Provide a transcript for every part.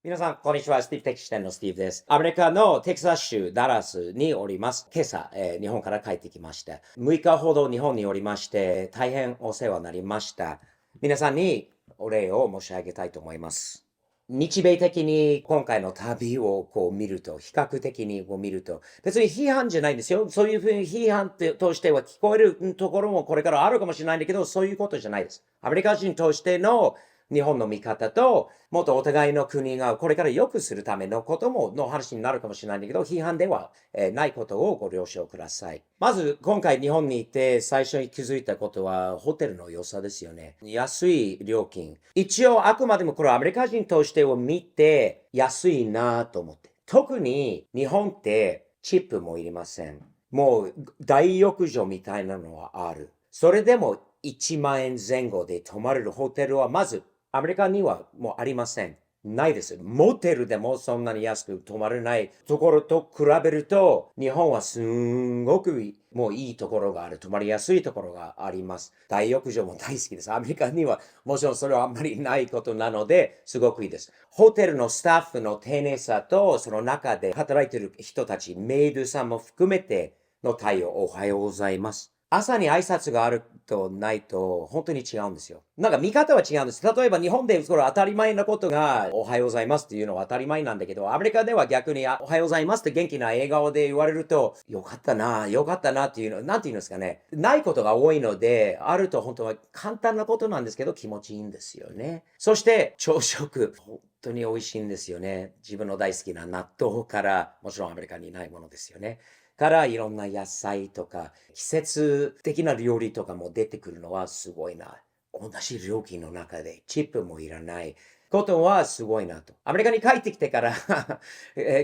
皆さん、こんにちは。スティーブテック支店のスティーブです。アメリカのテキサス州ダラスにおります。今朝、日本から帰ってきました。6日ほど日本におりまして、大変お世話になりました。皆さんにお礼を申し上げたいと思います。日米的に今回の旅を見ると、比較的に見ると、別に批判じゃないんですよ。そういうふうに批判としては聞こえるところもこれからあるかもしれないんだけど、そういうことじゃないです。アメリカ人としての日本の見方と、もっとお互いの国がこれから良くするためのこともの話になるかもしれないんだけど、批判ではないことをご了承ください。まず、今回日本に行って最初に気づいたことは、ホテルの良さですよね。安い料金。一応、あくまでもこれはアメリカ人としてを見て、安いなと思って。特に日本ってチップもいりません。もう大浴場みたいなのはある。それでも1万円前後で泊まれるホテルはまずアメリカにはもうありません。ないです。モテルでもそんなに安く泊まれないところと比べると、日本はすんごくもういいところがある。泊まりやすいところがあります。大浴場も大好きです。アメリカにはもちろんそれはあんまりないことなので、すごくいいです。ホテルのスタッフの丁寧さと、その中で働いている人たち、メイドさんも含めての対応、おはようございます。朝に挨拶があるとないと本当に違うんですよ。なんか見方は違うんです。例えば日本でこれ当たり前なことがおはようございますっていうのは当たり前なんだけど、アメリカでは逆におはようございますって元気な笑顔で言われると、よかったな、よかったなっていうの、なんて言うんですかね。ないことが多いので、あると本当は簡単なことなんですけど気持ちいいんですよね。そして朝食。本当に美味しいんですよね。自分の大好きな納豆から、もちろんアメリカにないものですよね。からいろんな野菜とか、季節的な料理とかも出てくるのはすごいな。同じ料金の中でチップもいらないことはすごいなと。アメリカに帰ってきてから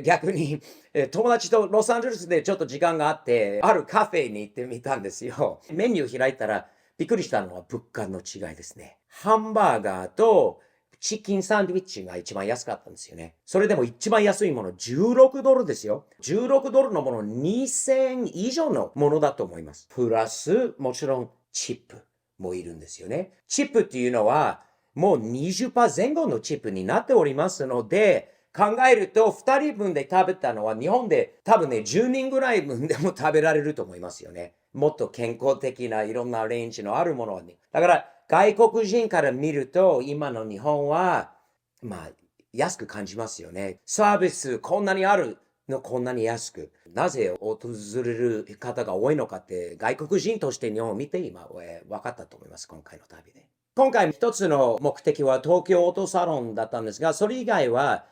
逆に友達とロサンゼルスでちょっと時間があって、あるカフェに行ってみたんですよ。メニュー開いたらびっくりしたのは物価の違いですね。ハンバーガーとチキンサンドイッチが一番安かったんですよね。それでも一番安いもの16ドルですよ。16ドルのもの2000以上のものだと思います。プラス、もちろんチップもいるんですよね。チップっていうのはもう20%前後のチップになっておりますので、考えると2人分で食べたのは日本で多分ね10人ぐらい分でも食べられると思いますよね。もっと健康的ないろんなレンジのあるものはね。だから外国人から見ると、今の日本は、安く感じますよね。サービスこんなにあるのこんなに安く。なぜ訪れる方が多いのかって、外国人として日本を見て今、分かったと思います。今回の旅で。今回一つの目的は東京オートサロンだったんですが、それ以外は、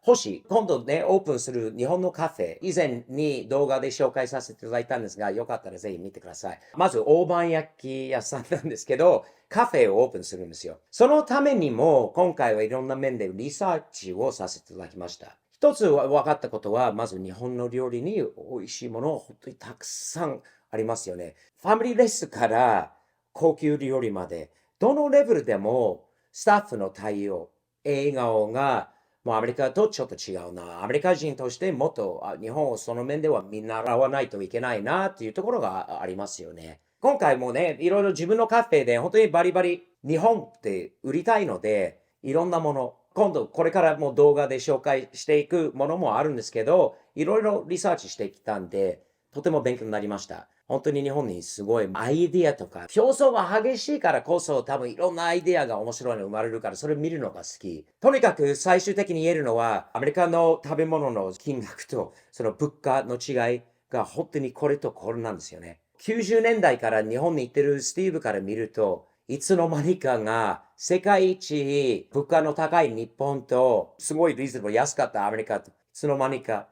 今度ね、オープンする日本のカフェ、以前に動画で紹介させていただいたんですが、よかったらぜひ見てください。まず、大判焼き屋さんなんですけど、カフェをオープンするんですよ。そのためにも、今回はいろんな面でリサーチをさせていただきました。一つ分かったことは、まず日本の料理に美味しいもの本当にたくさんありますよね。ファミリーレスから高級料理まで、どのレベルでもスタッフの対応、笑顔がもうアメリカとちょっと違うな。アメリカ人としてもっと日本をその面では見習わないといけないなっていうところがありますよね。今回もね、いろいろ自分のカフェで本当にバリバリ日本って売りたいので、いろんなもの、今度これからも動画で紹介していくものもあるんですけど、いろいろリサーチしてきたんで、とても勉強になりました。本当に日本にすごいアイディアとか、競争が激しいからこそ多分いろんなアイディアが面白いの生まれるから、それ見るのが好き。とにかく最終的に言えるのは、アメリカの食べ物の金額とその物価の違いが本当にこれとこれなんですよね。90年代から日本に行ってるスティーブから見ると、いつの間にかが世界一物価の高い日本と、すごいリーズナブル安かったアメリカと、いつの間にか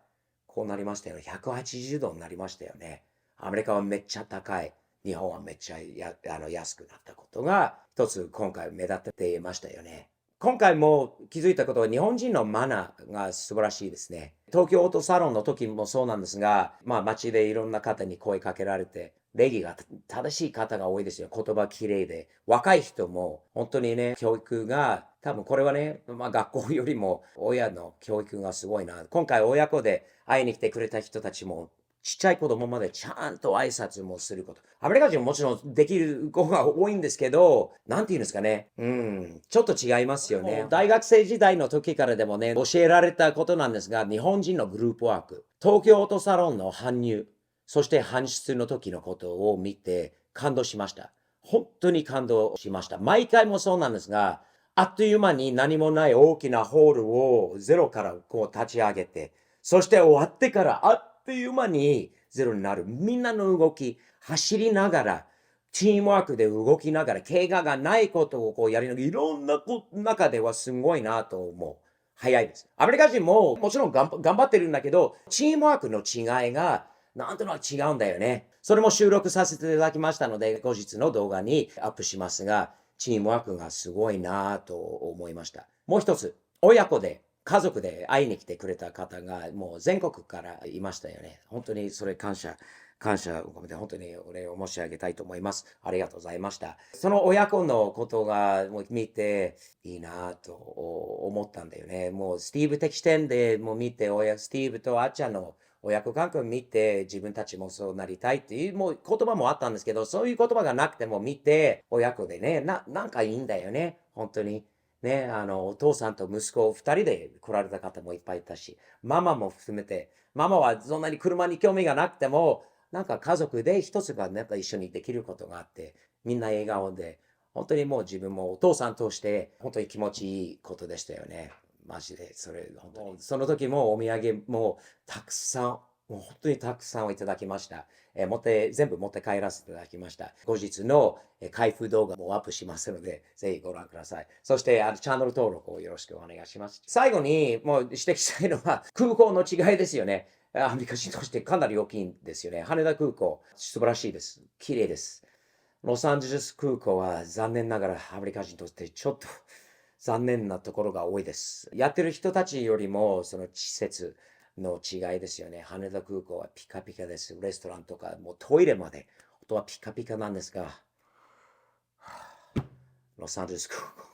こうなりましたよね。180度になりましたよね。アメリカはめっちゃ高い。日本はめっちゃ安くなったことが、一つ今回目立っていましたよね。今回も気づいたことは日本人のマナーが素晴らしいですね。東京オートサロンの時もそうなんですが、街でいろんな方に声かけられて、礼儀が正しい方が多いですよ。言葉きれいで。若い人も本当にね、教育が、多分これはね、学校よりも親の教育がすごいな。今回親子で会いに来てくれた人たちもちっちゃい子供までちゃんと挨拶もすること。アメリカ人ももちろんできる子が多いんですけど、なんて言うんですかね。ちょっと違いますよね。大学生時代の時からでもね、教えられたことなんですが、日本人のグループワーク、東京オートサロンの搬入、そして搬出の時のことを見て感動しました。本当に感動しました。毎回もそうなんですが、あっという間に何もない大きなホールをゼロからこう立ち上げて、そして終わってからあっという間にゼロになる。みんなの動き、走りながら、チームワークで動きながら、怪我がないことをこうやりながら、いろんな中ではすごいなと思う。早いです。アメリカ人ももちろん頑張ってるんだけど、チームワークの違いがなんとなく違うんだよね。それも収録させていただきましたので、後日の動画にアップしますが、チームワークがすごいなと思いました。もう一つ、親子で家族で会いに来てくれた方がもう全国からいましたよね。本当にそれ感謝を込めて本当にお礼を申し上げたいと思います。ありがとうございました。その親子のことがもう見ていいなと思ったんだよね。もうスティーブ的視点でもう見て、スティーブとあっちゃんの親子関係を見て自分たちもそうなりたいっていうもう言葉もあったんですけど、そういう言葉がなくても見て親子でね、なんかいいんだよね。本当に。ね、お父さんと息子二人で来られた方もいっぱいいたし、ママも含めて、ママはそんなに車に興味がなくても、なんか家族で一つがなんか一緒にできることがあって、みんな笑顔で、本当にもう自分もお父さんとして本当に気持ちいいことでしたよね。マジで、それ、本当に。その時もお土産もたくさん、もう本当にたくさんをいただきました。全部持って帰らせていただきました。後日の開封動画もアップしますので、ぜひご覧ください。そして、チャンネル登録をよろしくお願いします。最後に、もう指摘したいのは、空港の違いですよね。アメリカ人としてかなり大きいんですよね。羽田空港、素晴らしいです。綺麗です。ロサンゼルス空港は残念ながらアメリカ人としてちょっと残念なところが多いです。やってる人たちよりも、その施設の違いですよね。羽田空港はピカピカです。レストランとか、もうトイレまで、あとはピカピカなんですが、ロサンゼルス空港が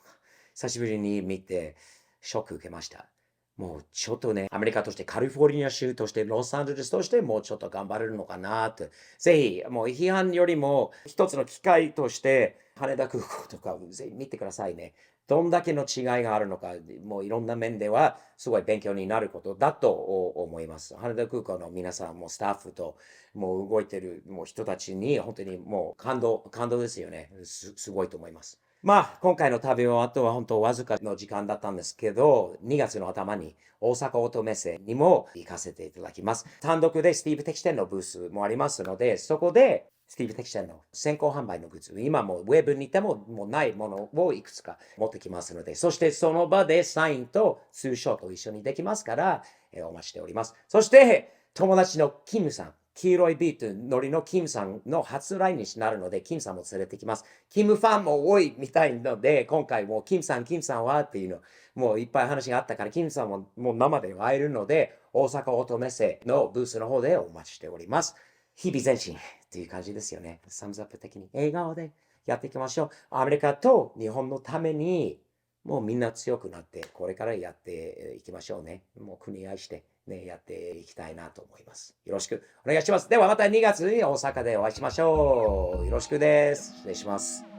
久しぶりに見て、ショック受けました。もうちょっとね、アメリカとしてカリフォルニア州としてロサンゼルスとしてもうちょっと頑張れるのかなって。ぜひ、もう批判よりも一つの機会として羽田空港とかぜひ見てくださいね。どんだけの違いがあるのか、もういろんな面ではすごい勉強になることだと思います。羽田空港の皆さんもスタッフともう動いてるもう人たちに本当にもう感動ですよね。すごいと思います。まあ、今回の旅はあとは本当わずかの時間だったんですけど、2月の頭に大阪オートメッセにも行かせていただきます。単独でスティーブ的店のブースもありますので、そこでスティーブ的店の先行販売のグッズ、今もウェブにいてももうないものをいくつか持ってきますので、そしてその場でサインとツーショットを一緒にできますから、お待ちしております。そして、友達のキムさん。黄色いビートノリのキムさんの初来日になるので、キムさんも連れてきます。キムファンも多いみたいので、今回もキムさんはっていうの、もういっぱい話があったから、キムさんももう生で会えるので、大阪オートメッセのブースの方でお待ちしております。日々前進っていう感じですよね。サムズアップ的に笑顔でやっていきましょう。アメリカと日本のために、もうみんな強くなって、これからやっていきましょうね。もう国愛して。ね、やっていきたいなと思います。よろしくお願いします。ではまた2月に大阪でお会いしましょう。よろしくです。失礼します。